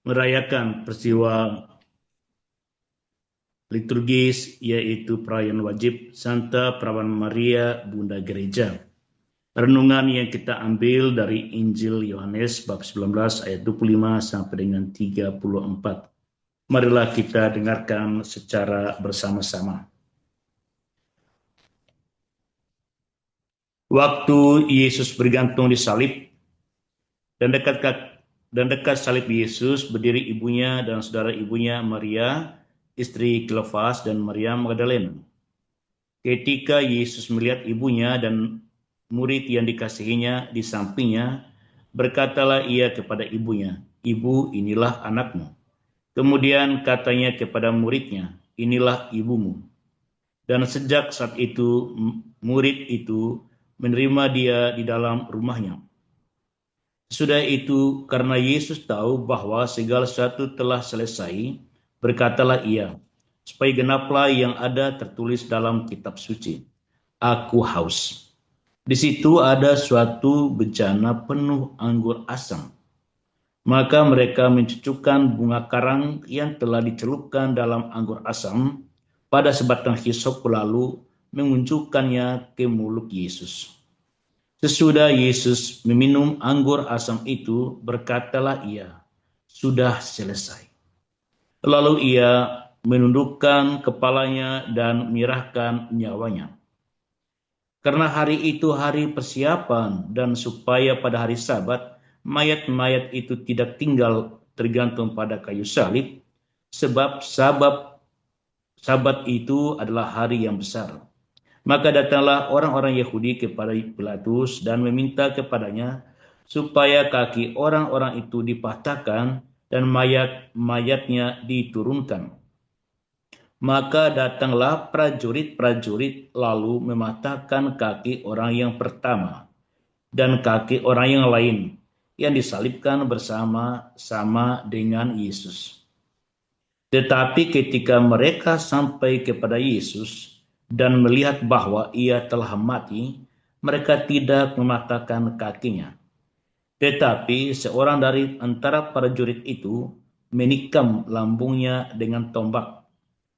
merayakan peristiwa liturgis yaitu perayaan wajib Santa Perawan Maria Bunda Gereja. Renungan yang kita ambil dari Injil Yohanes bab 19 ayat 25 sampai dengan 34. Marilah kita dengarkan secara bersama-sama. Waktu Yesus bergantung di salib dan dekat salib Yesus berdiri ibunya dan saudara ibunya Maria, istri Kleofas dan Maria Magdalena. Ketika Yesus melihat ibunya dan murid yang dikasihinya di sampingnya, berkatalah ia kepada ibunya, "Ibu, inilah anakmu." Kemudian katanya kepada muridnya, "Inilah ibumu." Dan sejak saat itu, murid itu menerima dia di dalam rumahnya. Sudah itu, karena Yesus tahu bahwa segala sesuatu telah selesai, berkatalah ia, supaya genaplah yang ada tertulis dalam kitab suci. Aku haus. Di situ ada suatu bejana penuh anggur asam. Maka mereka mencucukkan bunga karang yang telah dicelupkan dalam anggur asam pada sebatang hisop lalu mengunjukkannya ke mulut Yesus. Sesudah Yesus meminum anggur asam itu, berkatalah ia, "Sudah selesai." Lalu ia menundukkan kepalanya dan menyerahkan nyawanya. Karena hari itu hari persiapan dan supaya pada hari Sabat mayat-mayat itu tidak tinggal tergantung pada kayu salib, sebab Sabat itu adalah hari yang besar. Maka datanglah orang-orang Yahudi kepada Pilatus dan meminta kepadanya supaya kaki orang-orang itu dipatahkan dan mayat-mayatnya diturunkan. Maka datanglah prajurit-prajurit lalu mematahkan kaki orang yang pertama dan kaki orang yang lain yang disalibkan bersama-sama dengan Yesus. Tetapi ketika mereka sampai kepada Yesus dan melihat bahwa ia telah mati, mereka tidak mematahkan kakinya. Tetapi seorang dari antara prajurit itu menikam lambungnya dengan tombak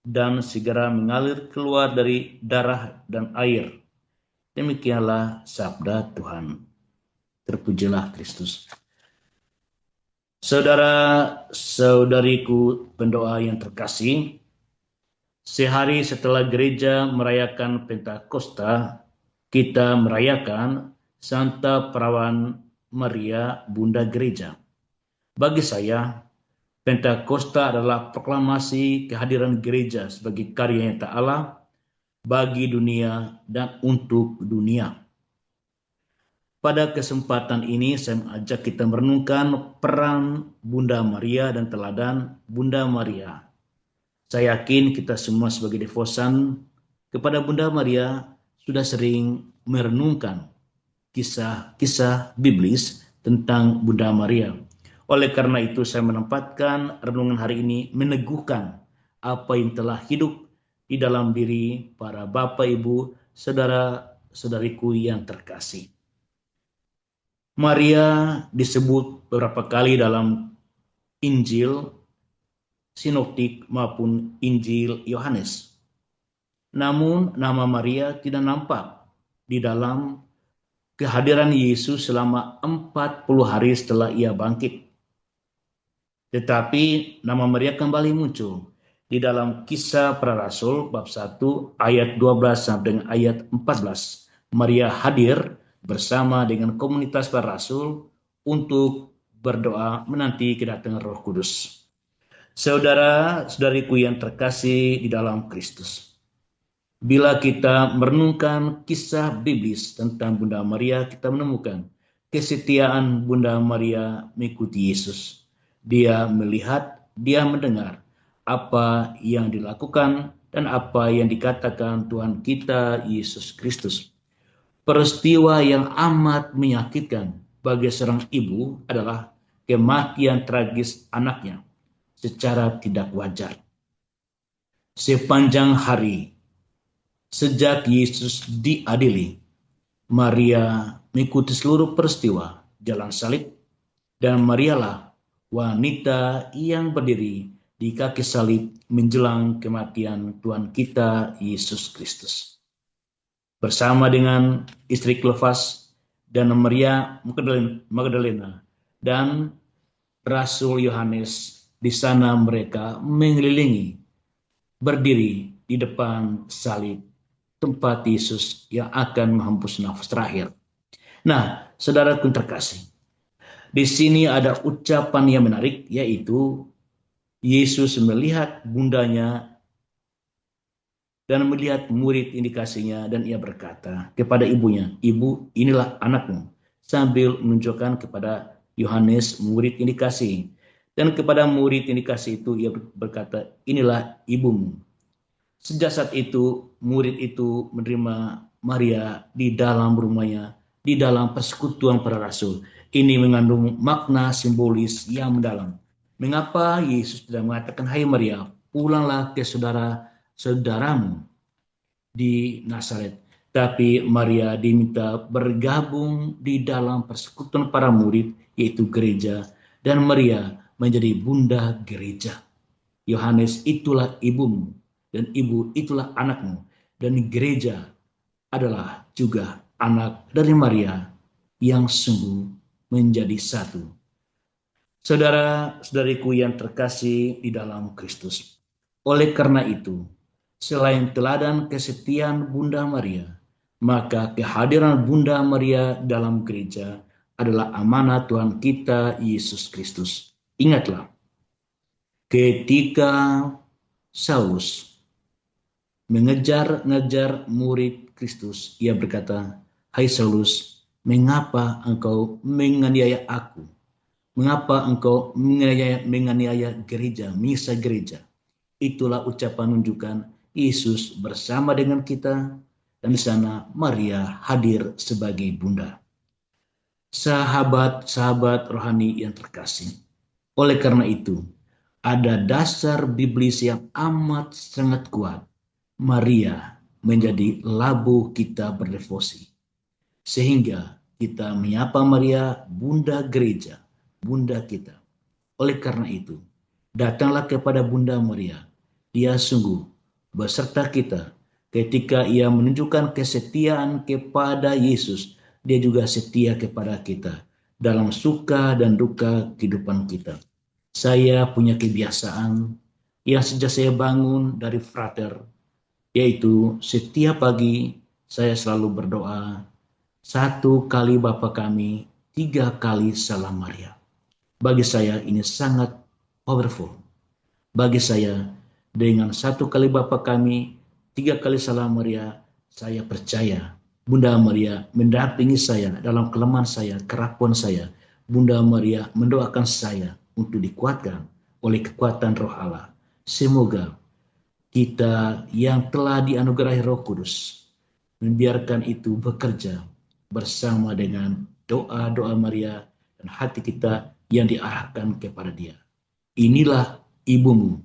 dan segera mengalir keluar dari darah dan air. Demikianlah sabda Tuhan. Terpujilah Kristus. Saudara-saudariku pendoa yang terkasih, sehari setelah gereja merayakan Pentakosta, kita merayakan Santa Perawan Maria Bunda Gereja. Bagi saya, Pentakosta adalah proklamasi kehadiran gereja sebagai karya nyata Allah bagi dunia dan untuk dunia. Pada kesempatan ini saya mengajak kita merenungkan peran Bunda Maria dan teladan Bunda Maria. Saya yakin kita semua sebagai devosan kepada Bunda Maria sudah sering merenungkan kisah-kisah biblis tentang Bunda Maria. Oleh karena itu saya menempatkan renungan hari ini meneguhkan apa yang telah hidup di dalam diri para bapak, ibu, saudara-saudariku yang terkasih. Maria disebut beberapa kali dalam Injil Sinoptik maupun Injil Yohanes. Namun nama Maria tidak nampak di dalam kehadiran Yesus selama 40 hari setelah ia bangkit. Tetapi nama Maria kembali muncul di dalam Kisah Para Rasul bab 1 ayat 12 sampai dengan ayat 14. Maria hadir bersama dengan komunitas para rasul untuk berdoa menanti kedatangan Roh Kudus. Saudara-saudariku yang terkasih di dalam Kristus, bila kita merenungkan kisah biblis tentang Bunda Maria, kita menemukan kesetiaan Bunda Maria mengikuti Yesus. Dia melihat, dia mendengar apa yang dilakukan dan apa yang dikatakan Tuhan kita Yesus Kristus. Peristiwa yang amat menyakitkan bagi seorang ibu adalah kematian tragis anaknya secara tidak wajar. Sepanjang hari, sejak Yesus diadili, Maria mengikuti seluruh peristiwa jalan salib, dan Marialah wanita yang berdiri di kaki salib menjelang kematian Tuhan kita Yesus Kristus. Bersama dengan istri Kleofas dan Maria Magdalena dan Rasul Yohanes, di sana mereka mengelilingi, berdiri di depan salib, tempat Yesus yang akan menghembus nafas terakhir. Nah, saudaraku terkasih, di sini ada ucapan yang menarik, yaitu Yesus melihat bundanya dan melihat murid indikasinya, dan ia berkata kepada ibunya, "Ibu, inilah anakmu," sambil menunjukkan kepada Yohanes murid indikasi. Dan kepada murid indikasi itu ia berkata, "Inilah ibumu." Sejak saat itu murid itu menerima Maria di dalam rumahnya, di dalam persekutuan para rasul. Ini mengandung makna simbolis yang mendalam. Mengapa Yesus tidak mengatakan, "Hai Maria, pulanglah ke saudara-saudaramu di Nazaret"? Tapi Maria diminta bergabung di dalam persekutuan para murid, yaitu gereja, dan Maria menjadi bunda gereja. Yohanes, itulah ibumu, dan ibu itulah anakmu, dan gereja adalah juga anak dari Maria yang sungguh menjadi satu. Saudara-saudariku yang terkasih di dalam Kristus, oleh karena itu, selain teladan kesetiaan Bunda Maria, maka kehadiran Bunda Maria dalam gereja adalah amanat Tuhan kita Yesus Kristus. Ingatlah, ketika Saulus mengejar-ngejar murid Kristus, ia berkata, "Hai Saulus, mengapa engkau menganiaya aku? Mengapa engkau menganiaya gereja, menyiksa gereja?" Itulah ucapan menunjukkan Yesus bersama dengan kita, dan di sana Maria hadir sebagai bunda. Sahabat-sahabat rohani yang terkasih, oleh karena itu, ada dasar biblis yang amat sangat kuat. Maria menjadi labuh kita berdevosi, sehingga kita menyapa Maria Bunda Gereja, Bunda kita. Oleh karena itu, datanglah kepada Bunda Maria. Dia sungguh beserta kita ketika ia menunjukkan kesetiaan kepada Yesus. Dia juga setia kepada kita dalam suka dan duka kehidupan kita. Saya punya kebiasaan yang sejak saya bangun dari frater, yaitu setiap pagi saya selalu berdoa, 1 kali Bapa kami, 3 kali Salam Maria. Bagi saya ini sangat powerful. Bagi saya, dengan 1 kali Bapa kami, 3 kali Salam Maria, saya percaya Bunda Maria mendampingi saya dalam kelemahan saya, kerapuan saya. Bunda Maria mendoakan saya untuk dikuatkan oleh kekuatan Roh Allah. Semoga kita yang telah dianugerahi Roh Kudus membiarkan itu bekerja bersama dengan doa-doa Maria dan hati kita yang diarahkan kepada Dia. Inilah ibumu,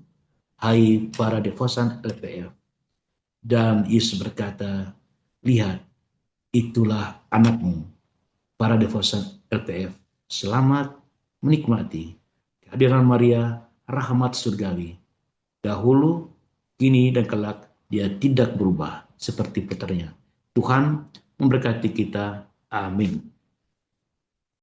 hai para devosan LPF. Dan Yesus berkata, "Lihat, itulah anakmu." Para devosan LPF, selamat menikmati kehadiran Maria, rahmat surgawi. Dahulu, kini, dan kelak, dia tidak berubah seperti putranya. Tuhan memberkati kita. Amin.